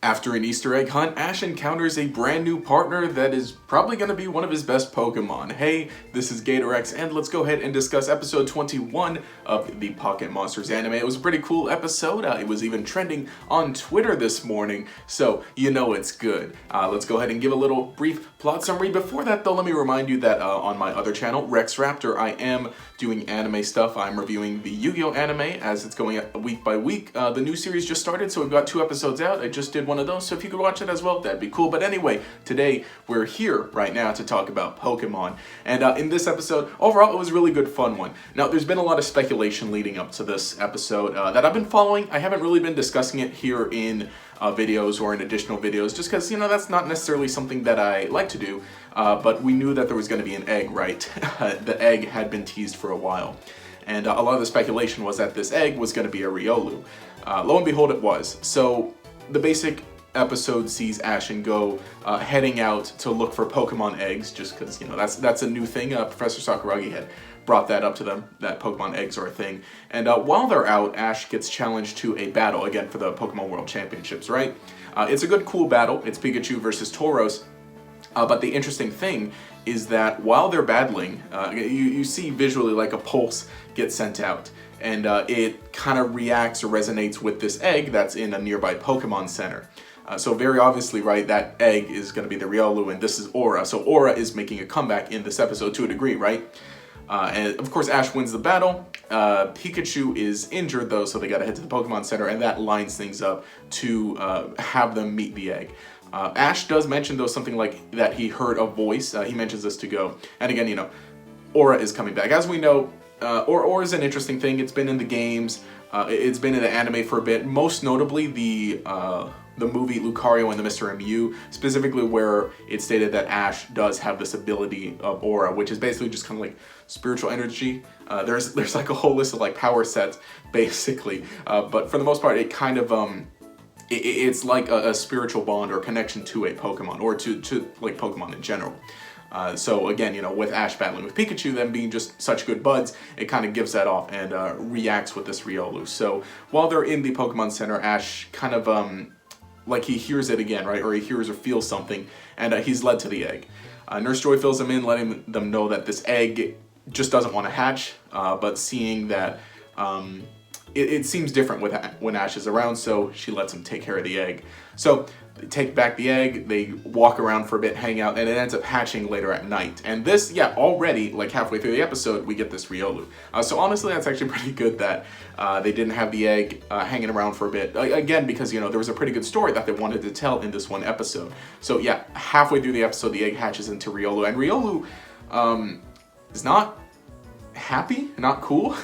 After an Easter egg hunt, Ash encounters a brand new partner that is probably going to be one of his best Pokemon. Hey, this is GatorX, and let's go ahead and discuss episode 21 of the Pocket Monsters anime. It was a pretty cool episode. It was even trending on Twitter this morning, so you know it's good. Let's go ahead and give a little brief plot summary. Before that, though, let me remind you that on my other channel, Rex Raptor, I am doing anime stuff. I'm reviewing the Yu-Gi-Oh! Anime as it's going week by week. The new series just started, so we've got 2 episodes out. I just did one of those, so if you could watch it as well, that'd be cool. But anyway, today we're here right now to talk about Pokemon. And in this episode, overall, it was a really good fun one. Now, there's been a lot of speculation leading up to this episode that I've been following. I haven't really been discussing it here in videos or in additional videos, just because, you know, that's not necessarily something that I like to do. But we knew that there was going to be an egg, right? The egg had been teased for a while. And a lot of the speculation was that this egg was going to be a Riolu. Lo and behold, it was. So the basic episode sees Ash and Go heading out to look for Pokemon eggs, just because, you know, that's a new thing. Professor Sakuragi had brought that up to them, that Pokemon eggs are a thing. And while they're out, Ash gets challenged to a battle, again, for the Pokemon World Championships, right? It's a good, cool battle. It's Pikachu versus Tauros. But the interesting thing is that while they're battling, you see visually like a pulse get sent out. And it kind of reacts or resonates with this egg that's in a nearby Pokemon Center. So very obviously, right, that egg is going to be the Riolu, and this is Aura. So Aura is making a comeback in this episode to a degree, right? And of course, Ash wins the battle. Pikachu is injured, though, so they got to head to the Pokemon Center, and that lines things up to have them meet the egg. Ash does mention, though, something like that he heard a voice. He mentions this to Go. And again, you know, Aura is coming back. As we know, Aura is an interesting thing. It's been in the games. It's been in the anime for a bit. Most notably, the movie Lucario and the Mr. Mew, specifically where it stated that Ash does have this ability of Aura, which is basically just kind of like spiritual energy. There's like a whole list of like power sets, basically. But for the most part, it kind of it's like a spiritual bond or connection to a Pokemon, or to like Pokemon in general. So again, you know, with Ash battling with Pikachu, them being just such good buds, it kind of gives that off and reacts with this Riolu. So while they're in the Pokemon Center, Ash kind of like he hears it again, right? Or he hears or feels something, and he's led to the egg. Nurse Joy fills them in, letting them know that this egg just doesn't want to hatch, but seeing that it seems different when Ash is around, so she lets him take care of the egg. So they take back the egg, they walk around for a bit, hang out, and it ends up hatching later at night. And this, yeah, already, like halfway through the episode, we get this Riolu. So honestly, that's actually pretty good that they didn't have the egg hanging around for a bit. Again, because, you know, there was a pretty good story that they wanted to tell in this one episode. So yeah, halfway through the episode, the egg hatches into Riolu. And Riolu is not happy, not cool.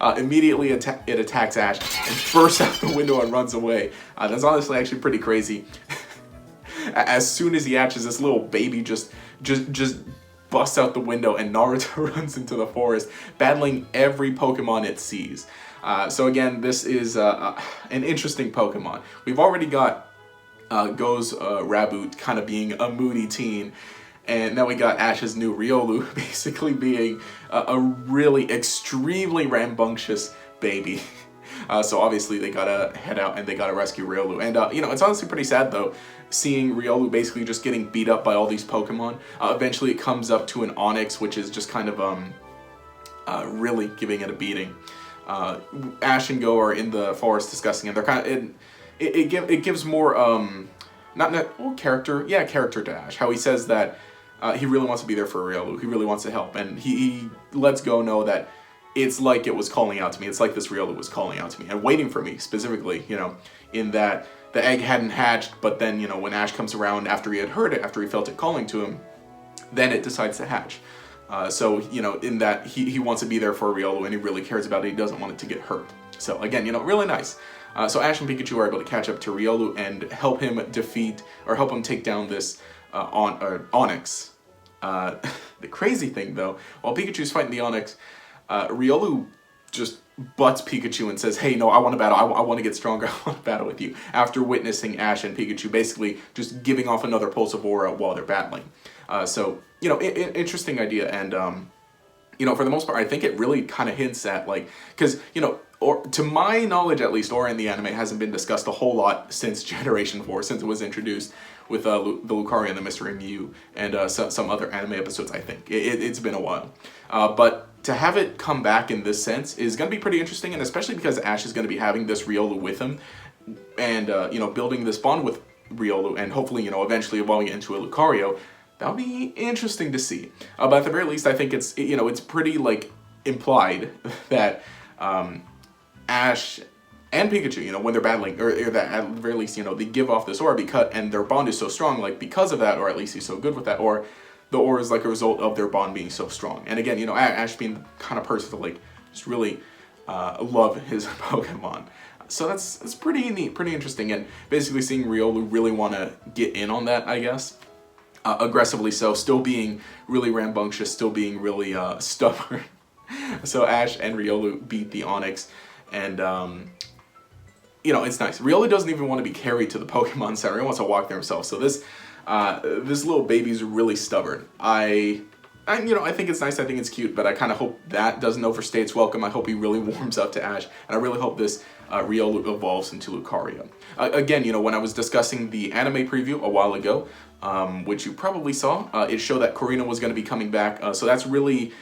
Immediately it attacks Ash and bursts out the window and runs away. That's honestly actually pretty crazy. As soon as he hatches, this little baby just busts out the window, and Naruto runs into the forest, battling every Pokemon it sees. So again, this is an interesting Pokemon. We've already got Go's Raboot kind of being a moody teen. And now we got Ash's new Riolu basically being a really extremely rambunctious baby. So obviously they gotta head out and they gotta rescue Riolu. And you know, it's honestly pretty sad though, seeing Riolu basically just getting beat up by all these Pokemon. Eventually it comes up to an Onix, which is just kind of really giving it a beating. Ash and Go are in the forest discussing, and they're kind of it gives more character to Ash. How he says that he really wants to be there for Riolu. He really wants to help, and he lets Go know that it's like it was calling out to me. It's like this Riolu was calling out to me and waiting for me specifically. You know, in that the egg hadn't hatched, but then, you know, when Ash comes around after he had heard it, after he felt it calling to him, then it decides to hatch. So, you know, in that he wants to be there for Riolu, and he really cares about it. He doesn't want it to get hurt. So again, you know, really nice. So Ash and Pikachu are able to catch up to Riolu and help him defeat, or help him take down this Onix. The crazy thing, though, while Pikachu's fighting the Onix, Riolu just butts Pikachu and says, hey, no, I want to battle. I want to get stronger. I want to battle with you. After witnessing Ash and Pikachu basically just giving off another pulse of aura while they're battling. So, you know, interesting idea. And, you know, for the most part, I think it really kind of hints at, like, because, you know, or to my knowledge at least, or in the anime, hasn't been discussed a whole lot since Generation 4, since it was introduced with the Lucario and the Mystery Mew, and some other anime episodes, I think. It's been a while. But to have it come back in this sense is going to be pretty interesting, and especially because Ash is going to be having this Riolu with him, and, you know, building this bond with Riolu, and hopefully, you know, eventually evolving it into a Lucario. That'll be interesting to see. But at the very least, I think it's, you know, it's pretty, like, implied that Ash and Pikachu, you know, when they're battling, or that at the very least, you know, they give off this aura because, and their bond is so strong, like, because of that, or at least he's so good with that, or the aura is like a result of their bond being so strong. And again, you know, Ash being the kind of person to, like, just really love his Pokemon. So that's pretty neat, pretty interesting, and basically seeing Riolu really want to get in on that, I guess. Aggressively so, still being really rambunctious, still being really stubborn. So Ash and Riolu beat the Onix, and you know, it's nice. Riolu doesn't even want to be carried to the Pokemon Center. He wants to walk there himself. So this little baby's really stubborn. You know, I think it's nice, I think it's cute, but I kind of hope that doesn't overstay its welcome. I hope he really warms up to Ash, and I really hope this Riolu evolves into Lucario. Again, you know, when I was discussing the anime preview a while ago, which you probably saw, it showed that Korrina was going to be coming back, so that's really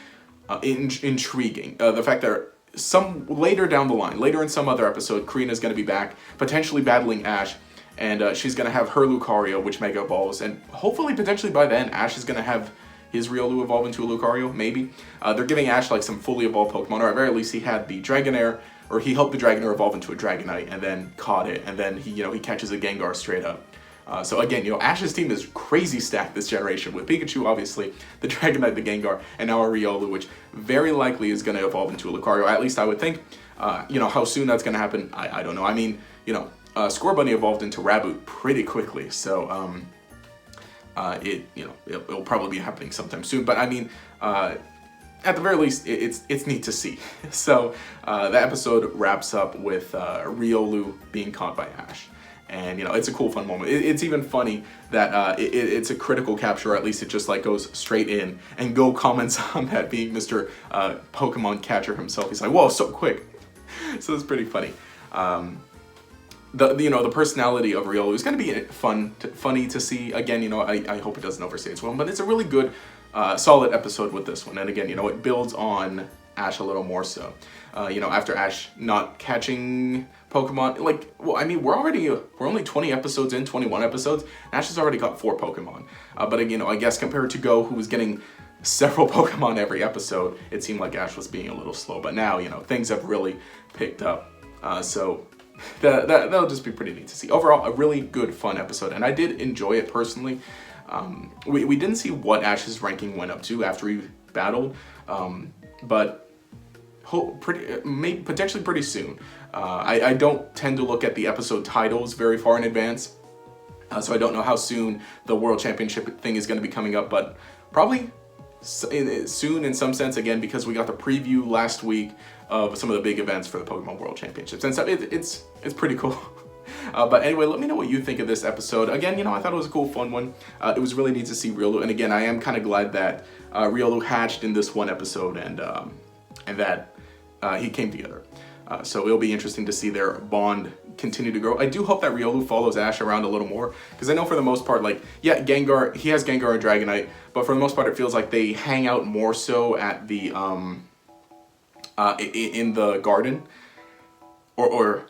intriguing. The fact that some later down the line, later in some other episode, Korrina's going to be back, potentially battling Ash, and she's going to have her Lucario, which Mega Evolves, and hopefully, potentially by then, Ash is going to have his Riolu evolve into a Lucario, maybe. They're giving Ash like some fully evolved Pokemon, or at very least he had the Dragonair, or he helped the Dragonair evolve into a Dragonite, and then caught it, and then he, you know, he catches a Gengar straight up. So again, you know, Ash's team is crazy stacked this generation, with Pikachu, obviously, the Dragonite, the Gengar, and now a Riolu, which very likely is going to evolve into a Lucario, at least I would think. You know, how soon that's going to happen, I don't know. I mean, you know, Scorbunny evolved into Raboot pretty quickly, so, it'll probably be happening sometime soon, but I mean, at the very least, it's neat to see. So, the episode wraps up with Riolu being caught by Ash. And, you know, it's a cool, fun moment. It's even funny that it's a critical capture, or at least it just, like, goes straight in. And Go comments on that, being Mr. Pokemon Catcher himself. He's like, whoa, so quick. So it's pretty funny. The personality of Riolu is going to be funny to see. Again, you know, I hope it doesn't overstay its welcome, but it's a really good, solid episode with this one. And again, you know, it builds on Ash a little more so. You know, after Ash not catching Pokemon, like, well, I mean, we're only 20 episodes in, 21 episodes, and Ash has already got 4 Pokemon. But, you know, I guess compared to Go, who was getting several Pokemon every episode, it seemed like Ash was being a little slow. But now, you know, things have really picked up. So that'll just be pretty neat to see. Overall, a really good, fun episode, and I did enjoy it personally. We didn't see what Ash's ranking went up to after he battled, but potentially pretty soon. I don't tend to look at the episode titles very far in advance, so I don't know how soon the World Championship thing is going to be coming up, but probably soon in some sense, again, because we got the preview last week of some of the big events for the Pokemon World Championships, and so it's pretty cool. But anyway, let me know what you think of this episode. Again, you know, I thought it was a cool, fun one. It was really neat to see Riolu, and again, I am kind of glad that Riolu hatched in this one episode, and that he came together. So it'll be interesting to see their bond continue to grow. I do hope that Riolu follows Ash around a little more, because I know for the most part, like, yeah, Gengar, he has Gengar and Dragonite, but for the most part, it feels like they hang out more so at the in the garden, or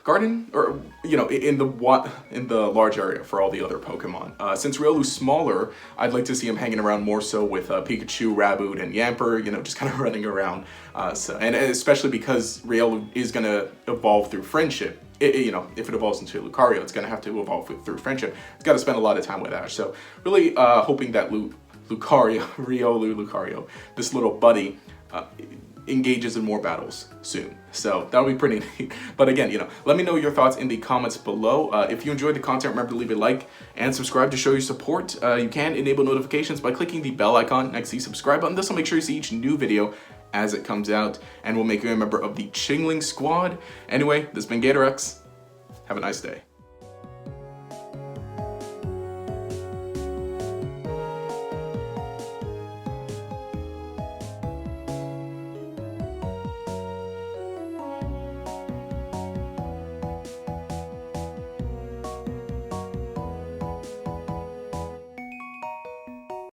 you know, in the large area for all the other Pokemon. Since Riolu's smaller, I'd like to see him hanging around more so with Pikachu, Raboot, and Yamper, you know, just kind of running around. And especially because Riolu is going to evolve through friendship. You know, if it evolves into Lucario, it's going to have to evolve through friendship. It's got to spend a lot of time with Ash. So really hoping that Riolu, this little buddy, engages in more battles soon. So that'll be pretty neat. But again, you know, let me know your thoughts in the comments below. If you enjoyed the content, remember to leave a like and subscribe to show your support. You can enable notifications by clicking the bell icon next to the subscribe button. This will make sure you see each new video as it comes out, and will make you a member of the Chingling Squad. Anyway, this has been GatorX. Have a nice day.